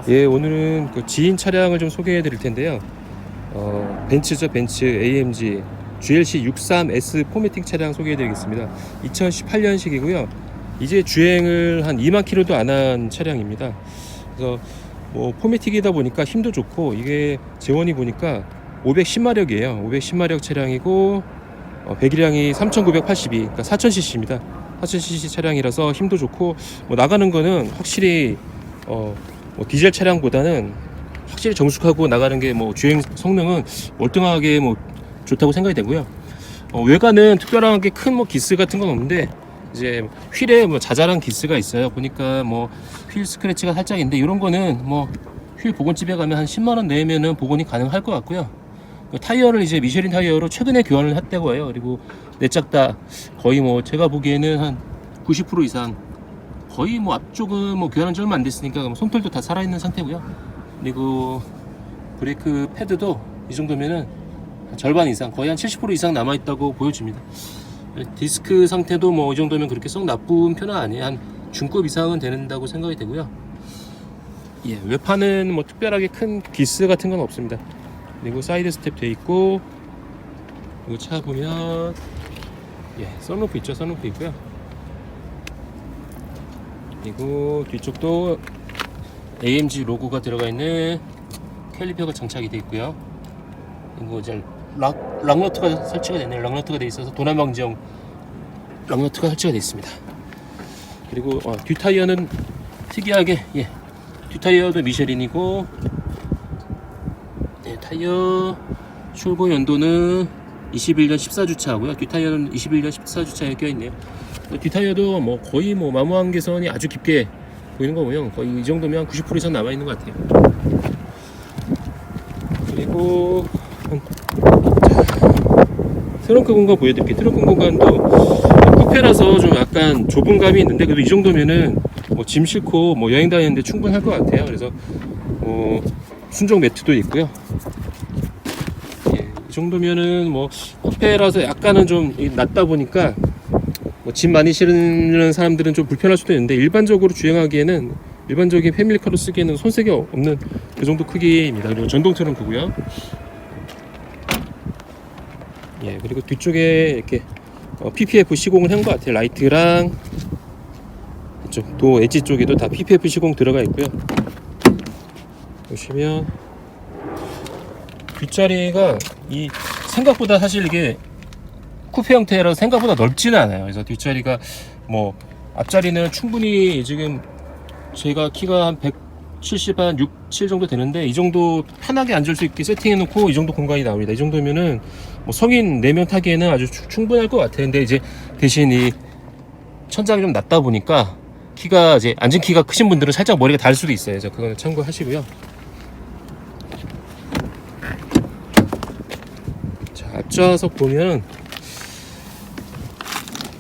예, 오늘은 그 지인 차량을 좀 소개해 드릴 텐데요. 벤츠죠, 벤츠 AMG GLC 63S 포매틱 차량 소개해 드리겠습니다. 2018년식이고요. 이제 주행을 한 2만 킬로도 안 한 차량입니다. 그래서 뭐 포매틱이다 보니까 힘도 좋고, 이게 재원이 보니까 510마력이에요. 510마력 차량이고, 배기량이 3982, 그러니까 4000cc입니다. 4000cc 차량이라서 힘도 좋고, 뭐 나가는 거는 확실히 뭐 디젤 차량보다는 확실히 정숙하고, 나가는 게 뭐 주행 성능은 월등하게 뭐 좋다고 생각이 되고요. 외관은 특별하게 큰 뭐 기스 같은 건 없는데, 이제 휠에 뭐 자잘한 기스가 있어요. 보니까 뭐 휠 스크래치가 살짝 있는데, 이런 거는 뭐 휠 복원집에 가면 한 10만원 내면은 복원이 가능할 것 같고요. 타이어를 이제 미쉐린 타이어로 최근에 교환을 했다고 해요. 그리고 내짝 다 거의 뭐 제가 보기에는 한 90% 이상, 거의 뭐 앞쪽은 뭐 교환한 지 얼마 안 됐으니까 손털도 다 살아있는 상태고요. 그리고 브레이크 패드도 이 정도면은 절반 이상, 거의 한 70% 이상 남아있다고 보여집니다. 디스크 상태도 뭐 이 정도면 그렇게 썩 나쁜 편은 아니에요. 한 중급 이상은 된다고 생각이 되고요. 예, 외판은 뭐 특별하게 큰 기스 같은 건 없습니다. 그리고 사이드 스텝 돼 있고, 그리고 차 보면 예, 선루프 있죠. 선루프 있고요. 그리고 뒤쪽도 AMG 로고가 들어가 있는 캘리퍼가 장착이 되어 있고요. 그리고 이제 락너트가 설치가 되네요. 락너트가 되어 있어서 도난 방지용 락너트가 설치가 되어 있습니다. 그리고 뒷타이어는 특이하게, 예, 뒷타이어도 미쉐린이고, 예, 타이어 출고 연도는 21년 14주차고요. 뒷타이어는 21년 14주차에 껴있네요. 뒷타이어도 뭐 거의 뭐 마모한 개선이 아주 깊게 보이는 거고요. 거의 이 정도면 90% 이상 남아있는 것 같아요. 그리고 트렁크 공간 보여드릴게요. 트렁크 공간도 쿠페라서 좀 약간 좁은 감이 있는데, 그래도 이 정도면은 뭐 짐 싣고 뭐 여행 다니는데 충분할 것 같아요. 그래서 순정 매트도 있고요. 예, 이 정도면은 뭐 쿠페라서 약간은 좀 낮다 보니까 뭐 짐 많이 실는 사람들은 좀 불편할 수도 있는데, 일반적으로 주행하기에는, 일반적인 패밀리카로 쓰기에는 손색이 없는 그 정도 크기입니다. 그리고 전동 트렁크고요. 예, 그리고 뒤쪽에 이렇게 PPF 시공을 한 것 같아요. 라이트랑 이쪽 도 엣지 쪽에도 다 PPF 시공 들어가 있고요. 보시면 뒷자리가 이 생각보다, 사실 이게 쿠페 형태라서 생각보다 넓지는 않아요. 그래서 뒷자리가 뭐 앞자리는 충분히, 지금 제가 키가 한 170, 한 6, 7 정도 되는데, 이 정도 편하게 앉을 수 있게 세팅해 놓고 이 정도 공간이 나옵니다. 이 정도면은 뭐 성인 4명 타기에는 아주 충분할 것 같아요. 근데 이제 대신 이 천장이 좀 낮다 보니까, 키가 이제 앉은 키가 크신 분들은 살짝 머리가 닿을 수도 있어요. 그래서 그거는 참고하시고요. 자, 앞좌석 보면,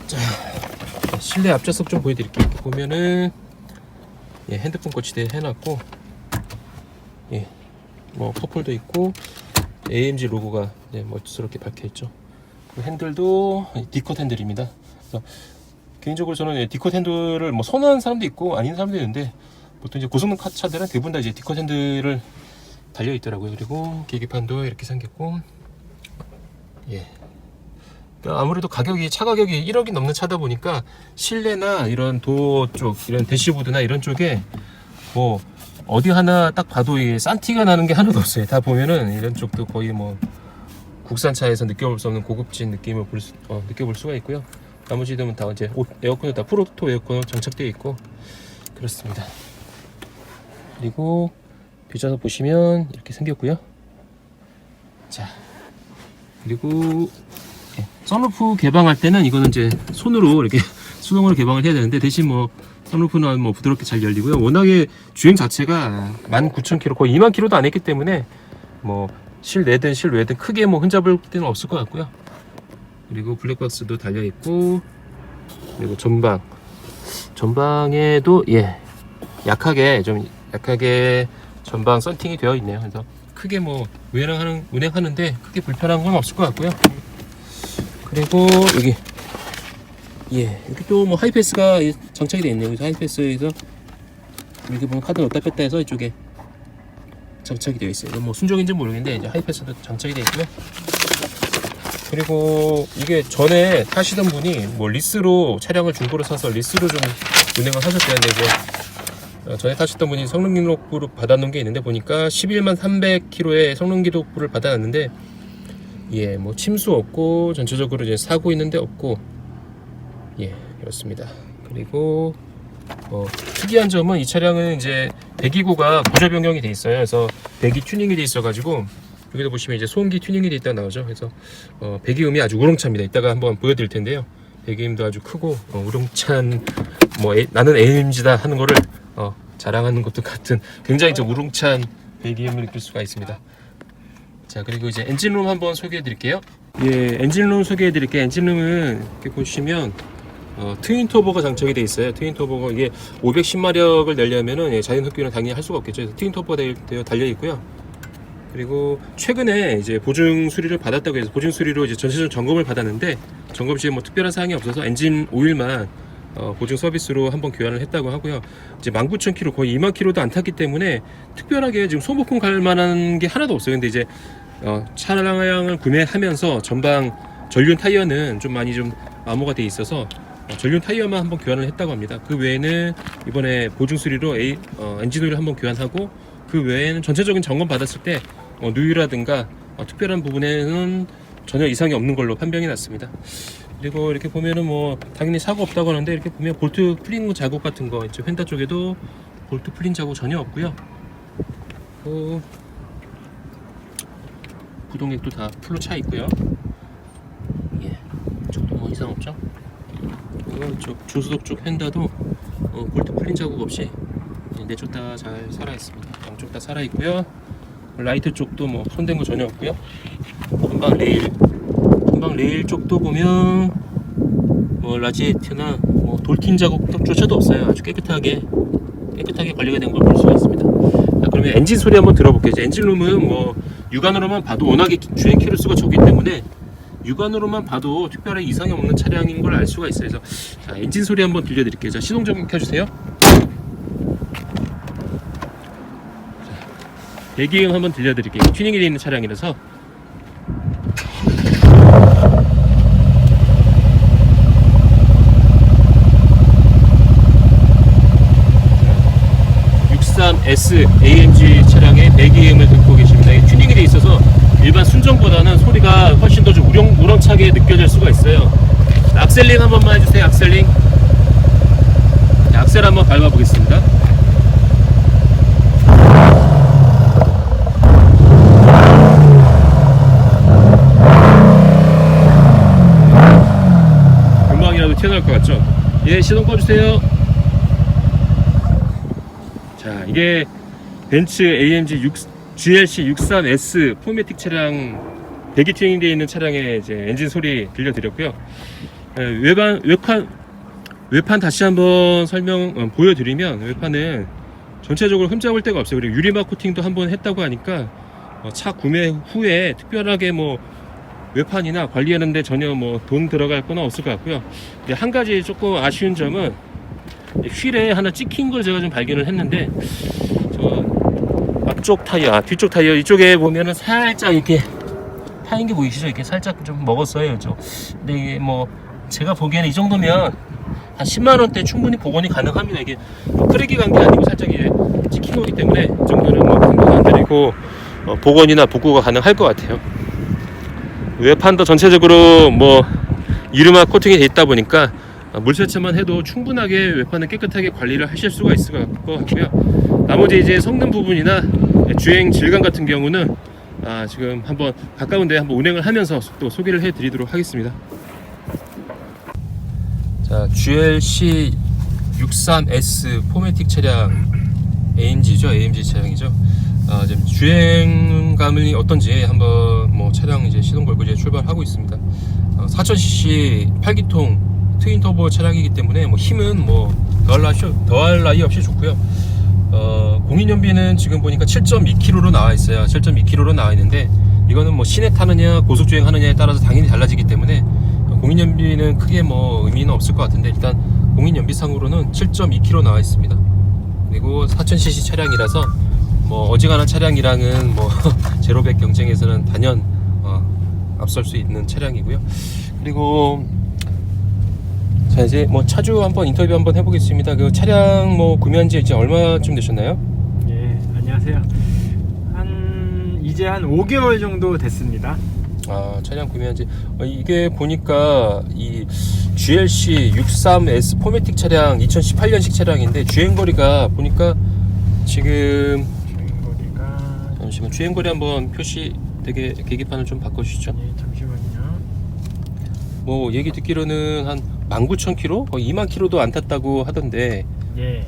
자, 실내 앞좌석 좀 보여드릴게요. 이렇게 보면은, 예, 핸드폰 거치대 해놨고, 예, 뭐 컵홀더 있고, AMG 로고가 예, 멋스럽게 박혀있죠. 그 핸들도 D컷 핸들입니다. 그래서 개인적으로 저는 D컷 핸들을 뭐 선호하는 사람도 있고 아닌 사람도 있는데, 보통 이제 고성능 차들은 대부분 다 이제 D컷 핸들을 달려 있더라고요. 그리고 계기판도 이렇게 생겼고, 예. 그러니까 아무래도 가격이, 차 가격이 1억이 넘는 차다 보니까 실내나 이런 도어 쪽, 이런 대시보드나 이런 쪽에 뭐 어디 하나 딱 봐도 싼 티가 나는 게 하나도 없어요. 다 보면은 이런 쪽도 거의 뭐 국산차에서 느껴볼 수 없는 고급진 느낌을 느껴볼 수가 있고요. 나머지들은 다 이제 에어컨도 다 프로토 에어컨 장착되어 있고 그렇습니다. 그리고 뒷좌석 보시면 이렇게 생겼고요. 자, 그리고 선루프 개방할 때는 이거는 이제 손으로 이렇게 수동으로 개방을 해야 되는데, 대신 뭐 선루프는 뭐 부드럽게 잘 열리고요. 워낙에 주행 자체가 19,000km, 거의 2만 km도 안 했기 때문에 뭐 실내든 실외든 크게 뭐 흠잡을 데는 없을 것 같고요. 그리고 블랙박스도 달려 있고, 그리고 전방에도 예, 약하게 전방 썬팅이 되어 있네요. 그래서 크게 뭐 운행하는데 크게 불편한 건 없을 것 같고요. 그리고 여기, 예, 여기 또 뭐 하이패스가 장착이 되어 있네요. 그래서 하이패스에서 이렇게 보면 카드 넣었다 뺐다 해서 이쪽에 장착이 되어 있어요. 이건 뭐 순정인지 모르겠는데 이제 하이패스도 장착이 되어 있고요. 그리고 이게 전에 타시던 분이 뭐 리스로 차량을 중고로 사서 리스로 좀 운행을 하셨대는데 이제 전에 타셨던 분이 성능 기록부를 받아놓은 게 있는데 보니까 11만 300km의 성능 기록부를 받아놨는데 예, 뭐 침수 없고 전체적으로 이제 사고 있는데 없고 예, 그렇습니다. 그리고 특이한 점은 이 차량은 이제 배기구가 고절 변경이 돼 있어요. 그래서 배기 튜닝이 돼 있어가지고 여기도 보시면 이제 소음기 튜닝이 돼 있다 나오죠. 그래서 배기음이 아주 우렁찹니다. 이따가 한번 보여드릴 텐데요. 배기음도 아주 크고 우렁찬 뭐 나는 AMG다 하는 거를 자랑하는 것도 같은 굉장히 좀 우렁찬 배기음을 느낄 수가 있습니다. 자, 그리고 이제 엔진룸 한번 소개해 드릴게요. 예, 엔진룸 소개해 드릴게요. 엔진룸은 이렇게 보시면 트윈 터보가 장착이 되어 있어요. 트윈 터보가 이게 510마력을 내려면은 예, 자연 흡기는 당연히 할 수가 없겠죠. 그래서 트윈 터보가 달려 있고요. 그리고 최근에 이제 보증 수리를 받았다고 해서 보증 수리로 이제 전체적 점검을 받았는데 점검 시에 뭐 특별한 사항이 없어서 엔진 오일만 보증 서비스로 한번 교환을 했다고 하고요. 이제 19,000km 거의 2만 km도 안 탔기 때문에 특별하게 지금 소모품 갈 만한 게 하나도 없어요. 근데 이제 차량을 구매하면서 전방 전륜 타이어는 좀 많이 좀 암호가 돼 있어서 전륜 타이어만 한번 교환을 했다고 합니다. 그 외에는 이번에 보증 수리로 엔진 오일을 한번 교환하고 그 외에는 전체적인 점검 받았을 때 누유라든가 특별한 부분에는 전혀 이상이 없는 걸로 판명이 났습니다. 그리고 이렇게 보면은 뭐 당연히 사고 없다고 하는데 이렇게 보면 볼트 풀린 자국 같은 거 이제 휀다 쪽에도 볼트 풀린 자국 전혀 없고요. 구동액도 다 풀로 차 있고요. 예, 이쪽도 뭐 이상 없죠. 이쪽 조수석 쪽 휀다도 볼트 풀린 자국 없이 내쪽 다 잘 살아 있습니다. 양쪽 다 살아 있고요. 라이트 쪽도 뭐 손댄 거 전혀 없고요. 전방 레일 쪽도 보면 뭐 라지에이트나 뭐 돌팀 자국조차도 없어요. 아주 깨끗하게 관리가 된 걸 볼 수가 있습니다. 자, 그러면 엔진 소리 한번 들어볼게요. 엔진룸은 뭐 육안으로만 봐도 워낙에 주행 키로수가 적기 때문에 육안으로만 봐도 특별히 이상이 없는 차량인 걸 알 수가 있어요. 그래서 자, 엔진 소리 한번 들려드릴게요. 자, 시동 좀 켜주세요. 배기음 한번 들려드릴게요. 튜닝이 되어 있는 차량이라서. S AMG 차량의 배기음을 듣고 계십니다. 튜닝이 되어 있어서 일반 순정보다는 소리가 훨씬 더 좀 우렁차게 느껴질 수가 있어요. 악셀링 한 번만 해주세요. 악셀링. 자, 악셀 한번 밟아보겠습니다. 금방이라도 튀어나올 것 같죠? 예, 시동 꺼주세요. 자, 이게 벤츠 AMG GLC 63S 포매틱 차량 배기 튜닝 되어 있는 차량의 이제 엔진 소리 들려드렸고요. 외판 다시 한번 보여드리면 외판은 전체적으로 흠잡을 데가 없어요. 그리고 유리막 코팅도 한번 했다고 하니까 차 구매 후에 특별하게 뭐 외판이나 관리하는데 전혀 뭐 돈 들어갈 거나 없을 것 같고요. 한 가지 조금 아쉬운 점은 휠에 하나 찍힌 걸 제가 좀 발견을 했는데 저 앞쪽 타이어, 뒤쪽 타이어 이쪽에 보면은 살짝 이렇게 파인 게 보이시죠? 이렇게 살짝 좀 먹었어요. 그죠? 근데 이게 뭐 제가 보기에는 이 정도면 한 10만원대 충분히 복원이 가능합니다. 이게 끄레기 간 게 아니고 살짝 이제 찍힌 거기 때문에 이 정도는 뭐 큰 돈 안 들이고 복원이나 복구가 가능할 것 같아요. 외판도 전체적으로 뭐 유리막 코팅이 돼 있다 보니까 물세차만 해도 충분하게 외판을 깨끗하게 관리를 하실 수가 있을 것 같고요. 나머지 이제 성능 부분이나 주행 질감 같은 경우는 지금 한번 가까운 데 한번 운행을 하면서 또 소개를 해 드리도록 하겠습니다. 자, GLC 63S 포매틱 차량 AMG죠. AMG 차량이죠. 지금 주행감이 어떤지 한번 뭐 차량 이제 시동 걸고 이제 출발하고 있습니다. 4000cc 8기통 트윈 터보 차량이기 때문에 뭐 힘은 뭐 더할 나위 없이 좋고요. 공인연비는 지금 보니까 7.2km로 나와 있어요. 7.2km로 나와 있는데 이거는 뭐 시내 타느냐 고속주행 하느냐에 따라서 당연히 달라지기 때문에 공인연비는 크게 뭐 의미는 없을 것 같은데 일단 공인연비상으로는 7.2km 나와 있습니다. 그리고 4000cc 차량이라서 뭐 어지간한 차량이랑은 뭐 제로백 경쟁에서는 단연 앞설 수 있는 차량이고요. 그리고 자, 이제 뭐 차주 한번 인터뷰 한번 해보겠습니다. 그 차량 뭐 구매한 지 이제 얼마쯤 되셨나요? 예, 안녕하세요. 이제 한 5개월 정도 됐습니다. 아, 차량 구매한 지 이게 보니까 이 GLC 63S 포매틱 차량 2018년식 차량인데 주행거리가 보니까 지금 주행거리가 잠시만 주행거리 한번 표시 되게 계기판을 좀 바꿔주시죠. 예, 잠시만요. 뭐 얘기 듣기로는 한 19,000km? 거의 2만 km도 안 탔다고 하던데 예,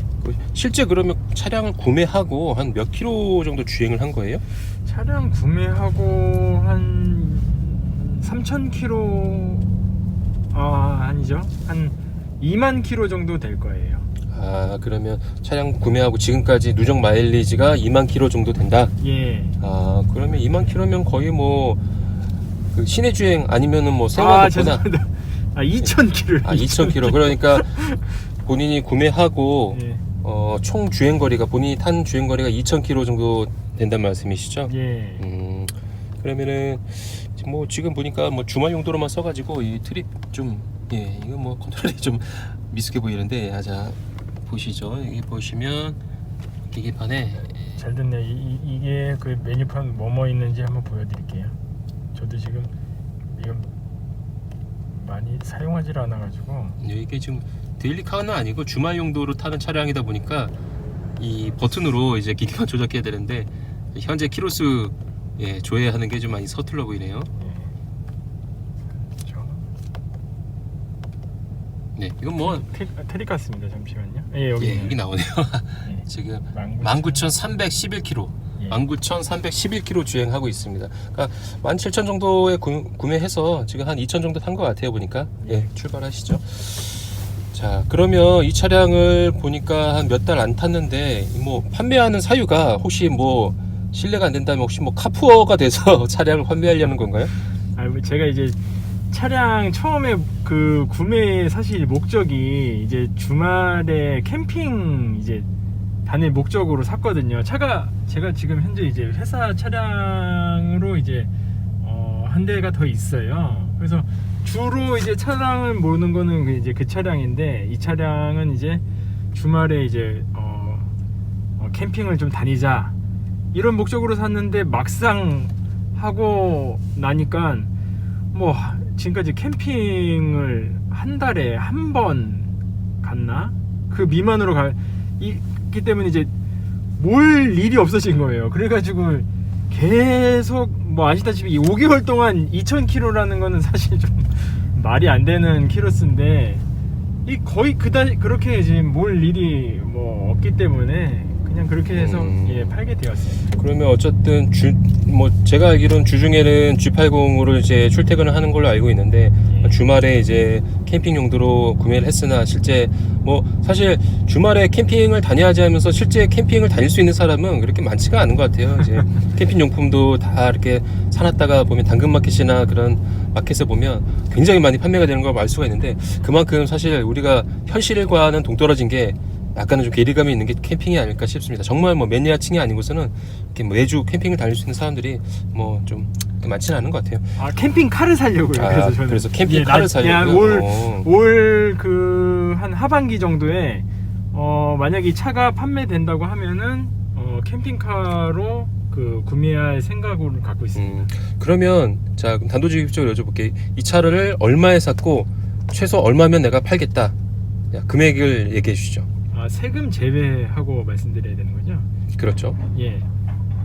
실제 그러면 차량을 구매하고 한 몇 킬로 정도 주행을 한 거예요? 차량 구매하고 한 3,000km 아니죠. 한 2만 km 정도 될 거예요. 아, 그러면 차량 구매하고 지금까지 누적 마일리지가 2만 킬로 정도 된다? 예. 아, 그러면 2만 킬로면 거의 뭐 그 시내 주행 아니면은 뭐 생활보다 죄송합니다. 2,000km. 2,000킬로. 그러니까 본인이 구매하고 예. 총 주행거리가 본인이 탄 주행거리가 2,000킬로 정도 된단 말씀이시죠? 예. 그러면은 뭐 지금 보니까 뭐 주말 용도로만 써가지고 이 트립 좀 이거 뭐 컨트롤이 좀 미숙해 보이는데 자 보시죠. 여기 보시면 계기판에 잘 됐네. 이게 그 메뉴판 뭐뭐 있는지 한번 보여드릴게요. 저도 지금 이거 많이 사용하지 않아가지고. 이게 지금 데일리카는 아니고 주말 용도로 타는 차량이다 보니까 이 버튼으로 이제 계기판 조작해야 되는데 현재 키로수 조회하는 게 좀 많이 서툴러 보이네요. 네, 이건 뭐 트릭 같습니다. 잠시만요. 예, 여기 나오네요. 예. 지금 19,311km, 예. 19,311km 주행하고 있습니다. 그러니까 17,000 정도에 구매해서 지금 한 2,000 정도 탄 것 같아요 보니까. 출발하시죠. 자, 그러면 이 차량을 보니까 한 몇 달 안 탔는데 뭐 판매하는 사유가 혹시 뭐 실례가 안 된다면 혹시 뭐 카푸어가 돼서 차량을 판매하려는 건가요? 제가 이제 차량 처음에 그 구매 사실 목적이 이제 주말에 캠핑 이제 다닐 목적으로 샀거든요. 차가 제가 지금 현재 이제 회사 차량으로 이제 한 대가 더 있어요. 그래서 주로 이제 차량을 모는 거는 이제 그 차량인데 이 차량은 이제 주말에 이제 캠핑을 좀 다니자 이런 목적으로 샀는데 막상 하고 나니까 뭐 지금까지 캠핑을 한 달에 한 번 갔나? 그 미만으로 있기 때문에 이제 몰 일이 없어진 거예요. 그래가지고 계속 뭐 아시다시피 5개월 동안 2,000km라는 거는 사실 좀 말이 안 되는 키로수인데 거의 그렇게 지금 몰 일이 뭐 없기 때문에 그냥 그렇게 해서 팔게 되었어요. 그러면 어쨌든 뭐 제가 알기로는 주중에는 G80으로 이제 출퇴근을 하는 걸로 알고 있는데 주말에 이제 캠핑 용도로 구매를 했으나 실제 뭐 사실 주말에 캠핑을 다녀야지 하면서 실제 캠핑을 다닐 수 있는 사람은 그렇게 많지가 않은 것 같아요. 이제 캠핑 용품도 다 이렇게 사놨다가 보면 당근마켓이나 그런 마켓에 보면 굉장히 많이 판매가 되는 걸 알 수가 있는데 그만큼 사실 우리가 현실과는 동떨어진 게 약간은 좀 괴리감이 있는 게 캠핑이 아닐까 싶습니다. 정말 뭐 매니아층이 아니고서는 이렇게 매주 캠핑을 다닐 수 있는 사람들이 뭐 좀 많지는 않은 것 같아요. 캠핑카를 사려고요. 그래서 캠핑카를 사려고요. 올 그 한 하반기 정도에 만약에 차가 판매된다고 하면은 캠핑카로 그 구매할 생각을 갖고 있습니다. 그러면 자 그럼 단도직입적으로 여쭤볼게요. 이 차를 얼마에 샀고 최소 얼마면 내가 팔겠다. 금액을 얘기해 주시죠. 세금 제외하고 말씀드려야 되는 거죠? 그렇죠. 예.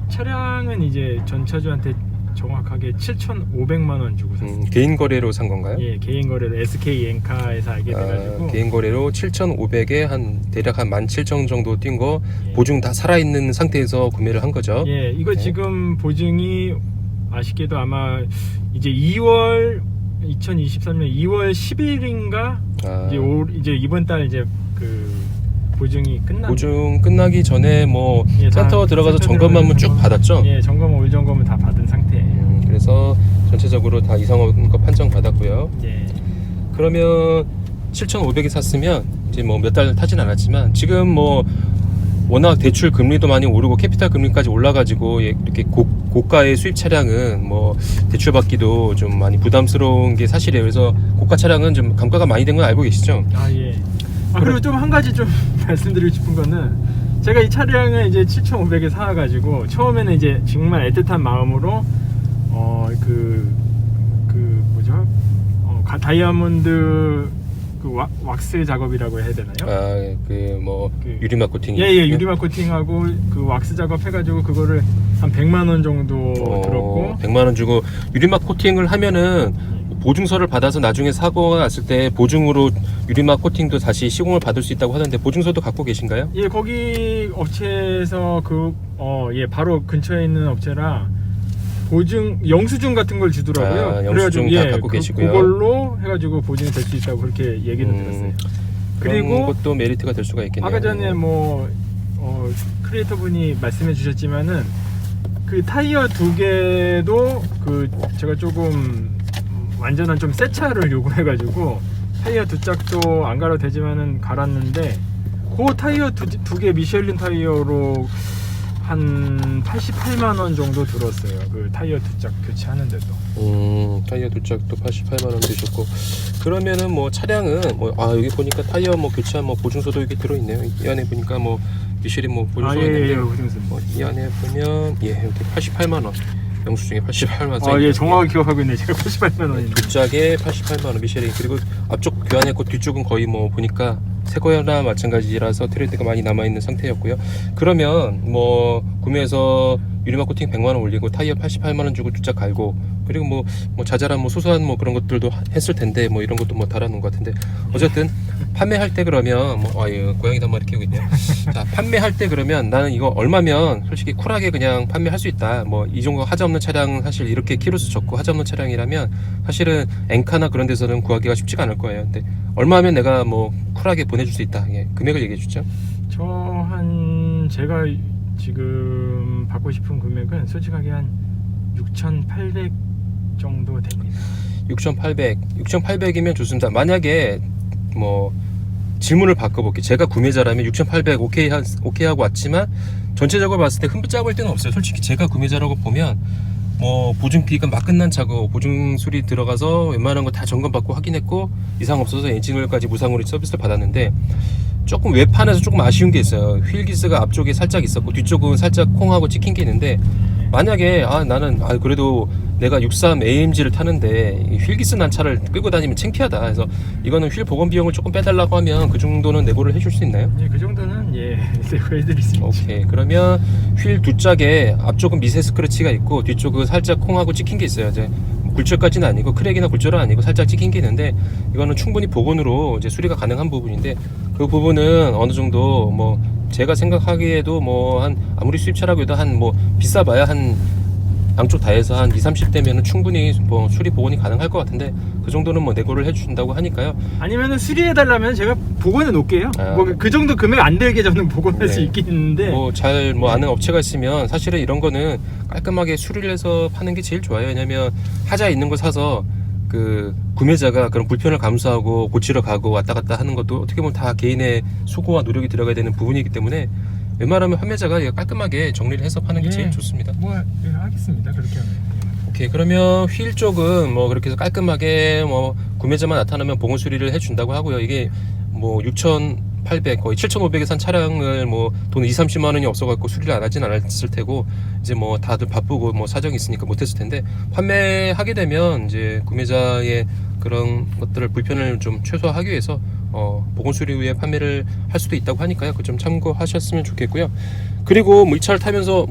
차량은 이제 전 차주한테 정확하게 7,500만 원 주고 샀습니다. 개인 거래로 산 건가요? 예, 개인 거래로 SK 엔카에서 알게 돼가지고 개인 거래로 7,500에 한 대략 한 17,000 정도 뛴 거 보증 다 살아 있는 상태에서 구매를 한 거죠. 예, 이거 지금 보증이 아쉽게도 아마 이제 2023년 2월 10일인가 이제 이번 달 이제 그 보증이 보증 끝나기 전에 뭐 센터 들어가서 점검만 쭉 받았죠? 예, 점검 올 점검은 다 받은 상태예요. 그래서 전체적으로 다 이상 없는 거 판정 받았고요. 예. 그러면 7,500에 샀으면 이제 뭐 몇 달 타진 않았지만 지금 뭐 워낙 대출 금리도 많이 오르고 캐피탈 금리까지 올라가지고 이렇게 고가의 수입 차량은 뭐 대출 받기도 좀 많이 부담스러운 게 사실이에요. 그래서 고가 차량은 좀 감가가 많이 된 건 알고 계시죠? 아 예. 그리고 좀 한 가지 좀 말씀드리고 싶은 거는 제가 이 차량을 이제 7,500에 사가지고 처음에는 이제 정말 애틋한 마음으로 뭐죠? 다이아몬드 왁스 작업이라고 해야 되나요? 유리막 코팅. 예, 유리막 코팅하고 그 왁스 작업 해가지고 그거를 한 100만 원 정도 들었고 100만 원 주고 유리막 코팅을 하면은 보증서를 받아서 나중에 사고가 났을 때 보증으로 유리막 코팅도 다시 시공을 받을 수 있다고 하는데 보증서도 갖고 계신가요? 예, 거기 업체에서 바로 근처에 있는 업체라 보증 영수증 같은 걸 주더라고요. 영수증 다 갖고 계시고요. 그걸로 해가지고 보증이 될 수 있다고 그렇게 얘기는 들었어요. 그리고 그것도 메리트가 될 수가 있겠네요. 아까 전에 크리에이터 분이 말씀해 주셨지만은 그 타이어 두 개도 제가 조금 완전한 좀 새 차를 요구해가지고 타이어 두 짝도 안 갈아도 되지만은 갈았는데 그 타이어 두 개 미쉐린 타이어로 한 88만 원 정도 들었어요. 그 타이어 두 짝 교체하는데도. 타이어 두 짝도 88만 원 드셨고, 그러면은 뭐 차량은 여기 보니까 타이어 교체한 보증서도 여기 들어 있네요. 이 안에 보니까 미쉐린 보증서가 있는데, 이 안에 보면 여기 88만 원. 영수증에 88만 원. 예, 정확하게 기억하고 있네요. 제가 88만 원인데. 두 짝에 88만 원 미쉐린. 그리고 앞쪽 교환했고 뒤쪽은 거의 보니까 새 거나 마찬가지라서 트레이드가 많이 남아있는 상태였고요. 그러면 구매해서 유리막 코팅 100만 원 올리고 타이어 88만 원 주고 두 짝 갈고, 그리고 자잘한 소소한 그런 것들도 했을 텐데 이런 것도 달아놓은 것 같은데, 어쨌든 판매할 때 그러면 고양이도 한 마리 키우고 있네요. 자, 판매할 때 그러면 나는 이거 얼마면 솔직히 쿨하게 그냥 판매할 수 있다. 이 정도 하자 없는 차량, 사실 이렇게 키로수 적고 하자 없는 차량이라면 사실은 엔카나 그런 데서는 구하기가 쉽지가 않을 거예요. 근데 얼마면 내가 쿨하게 보내줄 수 있다. 금액을 얘기해 주죠. 제가 지금 받고 싶은 금액은 솔직하게 한 6,800 정도 됩니다. 6,800이면 좋습니다. 만약에 질문을 바꿔볼게요. 제가 구매자라면 6,800 오케이 하고 왔지만 전체적으로 봤을 때 흠잡을 데는 없어요. 솔직히 제가 구매자라고 보면 보증기간 막 끝난 차고 보증 수리 들어가서 웬만한 거 다 점검받고 확인했고 이상 없어서 엔진오일까지 무상으로 서비스를 받았는데, 조금 외판에서 조금 아쉬운 게 있어요. 휠 기스가 앞쪽에 살짝 있었고 뒤쪽은 살짝 콩하고 찍힌 게 있는데, 만약에 나는 그래도 내가 63 AMG를 타는데 휠 기스 난 차를 끌고 다니면 창피하다. 그래서 이거는 휠 복원 비용을 조금 빼달라고 하면 그 정도는 내고를 해줄 수 있나요? 그 정도는 내고해드릴 수 있죠. 오케이. 그러면 휠 두 짝에 앞쪽은 미세 스크래치가 있고 뒤쪽은 살짝 콩하고 찍힌 게 있어요. 이제 굴절까지는 아니고 크랙이나 굴절은 아니고 살짝 찍힌 게 있는데, 이거는 충분히 복원으로 이제 수리가 가능한 부분인데, 그 부분은 어느 정도 제가 생각하기에도 아무리 수입차라고 해도 비싸봐야 양쪽 다 해서 한 20-30대면은 충분히 수리 복원이 가능할 것 같은데, 그 정도는 내고를 해주신다고 하니까요. 아니면은 수리해달라면 제가 복원해 놓을게요. 그 정도 금액 안 들게 저는 복원할 수 있긴 있는데, 아는 업체가 있으면 사실은 이런 거는 깔끔하게 수리를 해서 파는 게 제일 좋아요. 왜냐면 하자 있는 거 사서 그 구매자가 그런 불편을 감수하고 고치러 가고 왔다 갔다 하는 것도 어떻게 보면 다 개인의 수고와 노력이 들어가야 되는 부분이기 때문에 웬만하면 판매자가 깔끔하게 정리를 해서 파는 게 제일 좋습니다. 하겠습니다. 그렇게 하면. 오케이. 그러면 휠 쪽은 그렇게 해서 깔끔하게 구매자만 나타나면 복원 수리를 해준다고 하고요. 이게 6,800 거의 7,500에 산 차량을 돈 20-30만 원이 없어갖고 수리를 안 하진 않았을 테고, 이제 다들 바쁘고 사정이 있으니까 못했을 텐데, 판매하게 되면 이제 구매자의 그런 것들을 불편을 좀 최소화하기 위해서 복원 수리 후에 판매를 할 수도 있다고 하니까요. 그 점 참고하셨으면 좋겠고요. 그리고 이 차를 타면서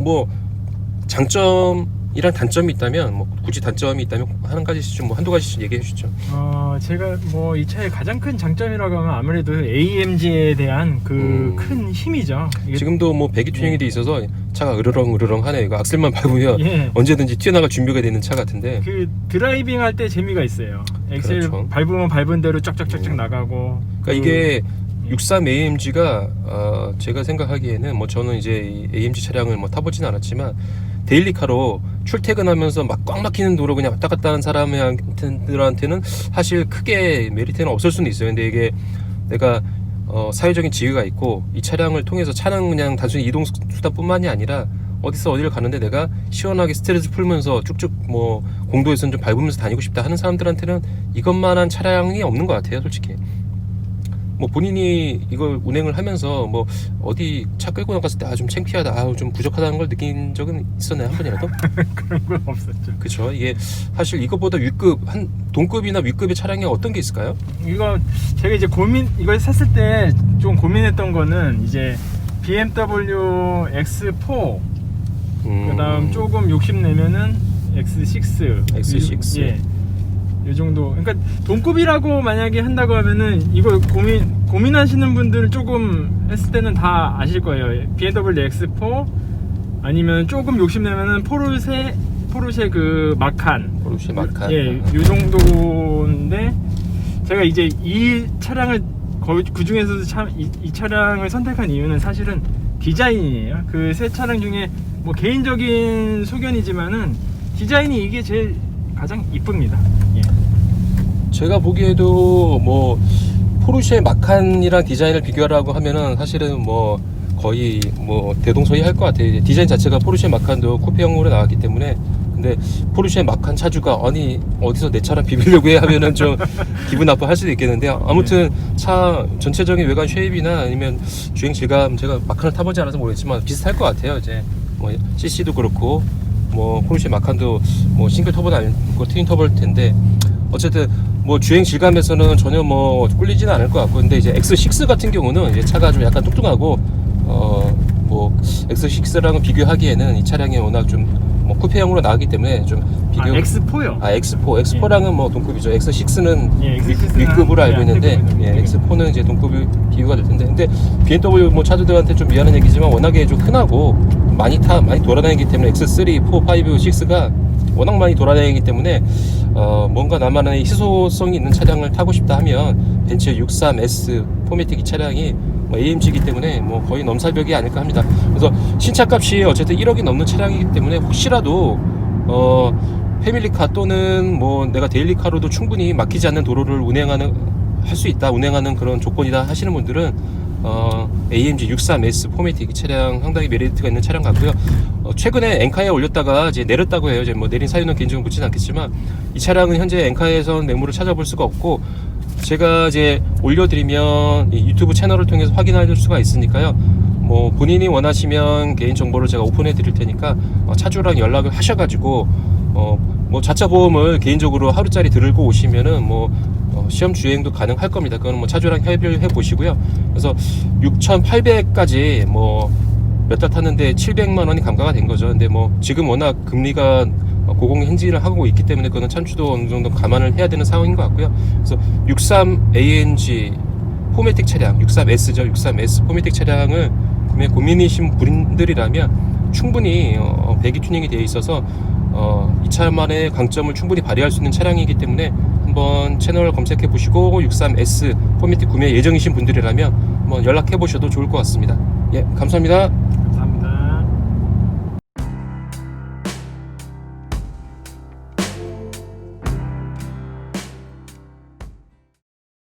장점이란 단점이 있다면 굳이 단점이 있다면 한두 가지씩 얘기해 주시죠. 제가 이 차의 가장 큰 장점이라고 하면 아무래도 AMG에 대한 큰 힘이죠. 지금도 배기 튜닝이 돼 있어서 차가 으르렁 하네. 이거 악셀만 밟으면 언제든지 튀어나갈 준비가 되는 차 같은데, 드라이빙 할 때 재미가 있어요. 엑셀 그렇죠. 밟으면 밟은 대로 쫙쫙쫙쫙 나가고. 그러니까 이게 63 AMG가 제가 생각하기에는 저는 이제 AMG 차량을 타보진 않았지만 데일리카로 출퇴근하면서 꽉 막히는 도로 그냥 왔다 갔다 하는 사람들한테는 사실 크게 메리트는 없을 수는 있어요. 근데 이게 내가 사회적인 지위가 있고 이 차량을 통해서 차량 그냥 단순히 이동 수단뿐만이 아니라 어디서 어디를 가는데 내가 시원하게 스트레스 풀면서 쭉쭉 뭐 공도에서는 좀 밟으면서 다니고 싶다 하는 사람들한테는 이것만한 차량이 없는 것 같아요, 솔직히. 뭐 본인이 이걸 운행을 하면서 뭐 어디 차 끌고 나갔을 때 좀 창피하다, 좀 부족하다는 걸 느낀 적은 있었나요, 한 번이라도? 그런 건 없었죠. 그렇죠. 이게 사실 이것보다 윗급 한 동급이나 윗급의 차량이 어떤 게 있을까요? 이거 제가 이제 이걸 샀을 때 좀 고민했던 거는 이제 BMW X4 그다음 조금 욕심내면은 X6. 예. 이 정도. 그러니까 동급이라고 만약에 한다고 하면은 이거 고민하시는 분들 조금 했을 때는 다 아실 거예요. BMW X4 아니면 조금 욕심내면은 포르쉐 그 마칸. 포르쉐 마칸. 예, 이 정도인데 제가 이제 이 차량을 거의 그 중에서도 이 차량을 선택한 이유는 사실은 디자인이에요. 그 세 차량 중에 뭐 개인적인 소견이지만은 디자인이 이게 제일 가장 이쁩니다. 예. 제가 보기에도 뭐 포르쉐 마칸이랑 디자인을 비교하라고 하면은 사실은 뭐 거의 뭐 대동소이할 것 같아요. 디자인 자체가 포르쉐 마칸도 쿠페형으로 나왔기 때문에. 근데 포르쉐 마칸 차주가 아니 어디서 내 차랑 비비려고 해 하면은 좀 기분 나빠할 수도 있겠는데요. 아무튼 차 전체적인 외관 쉐입이나 아니면 주행 질감, 제가 마칸을 타보지 않아서 모르겠지만 비슷할 것 같아요. 이제 뭐 CC도 그렇고 뭐 포르쉐 마칸도 뭐 싱글 터보는 아니고 트윈 터보일 텐데 어쨌든 뭐 주행 질감에서는 전혀 뭐 꿀리지는 않을 것 같고, 근데 이제 X6 같은 경우는 이제 차가 좀 약간 뚱뚱하고 뭐 X6랑은 비교하기에는 이 차량이 워낙 좀 뭐 쿠페형으로 나왔기 때문에 좀 비교. X4요. X4랑은 뭐 동급이죠. X6는 예, 윗급으로 알고 있는데, 예, X4는 이제 동급이 비교가 될 텐데, 근데 BMW 뭐 차주들한테 좀 미안한 얘기지만 워낙에 좀 흔하고 많이 돌아다니기 때문에 X3, 4, 5, 6가 워낙 많이 돌아다니기 때문에 뭔가 나만의 희소성이 있는 차량을 타고 싶다 하면 벤츠 63S 포매틱 이 차량이 뭐 AMG이기 때문에 뭐 거의 넘사벽이 아닐까 합니다. 그래서 신차값이 어쨌든 1억이 넘는 차량이기 때문에 혹시라도 패밀리카 또는 뭐 내가 데일리카로도 충분히 막히지 않는 도로를 할 수 있다, 운행하는 그런 조건이다 하시는 분들은 AMG 63S 포매틱 이 차량 상당히 메리트가 있는 차량 같고요. 최근에 엔카에 올렸다가 이제 내렸다고 해요. 이제 뭐 내린 사유는 개인적으로 묻지는 않겠지만 이 차량은 현재 엔카에선 매물을 찾아볼 수가 없고, 제가 이제 올려드리면 이 유튜브 채널을 통해서 확인할 수가 있으니까요. 뭐 본인이 원하시면 개인 정보를 제가 오픈해 드릴 테니까 차주랑 연락을 하셔가지고 뭐 자차 보험을 개인적으로 하루짜리 들고 오시면은 뭐 시험 주행도 가능할 겁니다. 그건 뭐 차주랑 협의를 해 보시고요. 그래서 6,800까지 뭐 몇 달 탔는데 700만 원이 감가가 된 거죠. 근데 뭐 지금 워낙 금리가 고공행진을 하고 있기 때문에 그거는 차주도 어느 정도 감안을 해야 되는 상황인 것 같고요. 그래서 63AMG 포매틱 차량, 63S죠. 63S 포매틱 차량을 구매 고민이신 분들이라면 충분히 배기 튜닝이 되어 있어서 이 차만의 강점을 충분히 발휘할 수 있는 차량이기 때문에 한번 채널 검색해 보시고 63S 포매틱 구매 예정이신 분들이라면 한번 연락해 보셔도 좋을 것 같습니다. 예, 감사합니다.